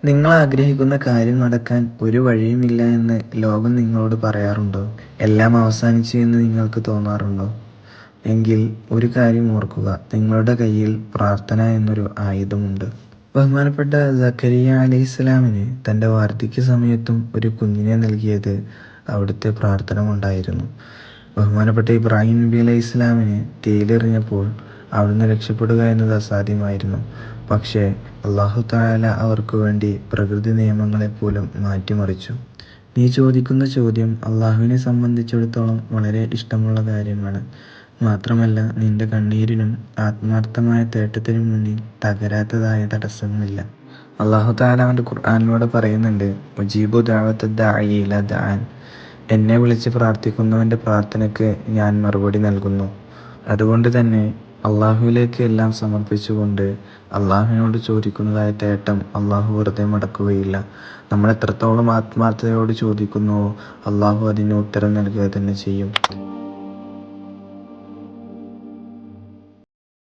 നിങ്ങൾ ആഗ്രഹിക്കുന്ന കാര്യം നടക്കാൻ ഒരു വഴിയുമില്ല എന്ന് ലോകം നിങ്ങളോട് പറയാറുണ്ടോ? എല്ലാം അവസാനിച്ചു എന്ന് നിങ്ങൾക്ക് തോന്നാറുണ്ടോ? എങ്കിൽ ഒരു കാര്യം ഓർക്കുക, നിങ്ങളുടെ കയ്യിൽ പ്രാർത്ഥന എന്നൊരു ആയുധമുണ്ട്. ബഹുമാനപ്പെട്ട സക്കരിയ അലൈഹിസ്സലാമിന് തൻ്റെ വാർദ്ധക്യ സമയത്തും ഒരു കുഞ്ഞിനെ നൽകിയത് അവിടുത്തെ പ്രാർത്ഥന കൊണ്ടായിരുന്നു. ബഹുമാനപ്പെട്ട ഇബ്രാഹിം നബി അലൈഹിസ്സലാമിന് തീയിലെറിഞ്ഞപ്പോൾ അവിടുന്ന് രക്ഷപ്പെടുക എന്നത് അസാധ്യമായിരുന്നു. പക്ഷേ അല്ലാഹു തആല അവർക്ക് വേണ്ടി പ്രകൃതി നിയമങ്ങളെപ്പോലും മാറ്റിമറിച്ചു. നീ ചോദിക്കുന്ന ചോദ്യം അല്ലാഹുവിനെ സംബന്ധിച്ചിടത്തോളം വളരെ ഇഷ്ടമുള്ള കാര്യമാണ്. മാത്രമല്ല, നിന്റെ കണ്ണീരിനും ആത്മാർത്ഥമായ തേട്ടത്തിനും മുന്നിൽ തകരാത്തതായ തടസ്സങ്ങളില്ല. അല്ലാഹു തആല അവൻ്റെ ഖുർആനിലൂടെ പറയുന്നുണ്ട്, ഉജീബു ദഅവത്തദ് ദാഇ ഇദാ ദഅൻ. എന്നെ വിളിച്ച് പ്രാർത്ഥിക്കുന്നവൻ്റെ പ്രാർത്ഥനയ്ക്ക് ഞാൻ മറുപടി നൽകുന്നു. അതുകൊണ്ട് തന്നെ അല്ലാഹുവിലേക്ക് എല്ലാം സമർപ്പിച്ചുകൊണ്ട് അല്ലാഹുവിനോട് ചോദിക്കുന്നതായ തേട്ടം അല്ലാഹു വെറുതെ മടക്കുകയില്ല. നമ്മൾ എത്രത്തോളം ആത്മാർത്ഥതയോട് ചോദിക്കുന്നുവോ അല്ലാഹു അതിന് ഉത്തരം നൽകുക തന്നെ ചെയ്യും.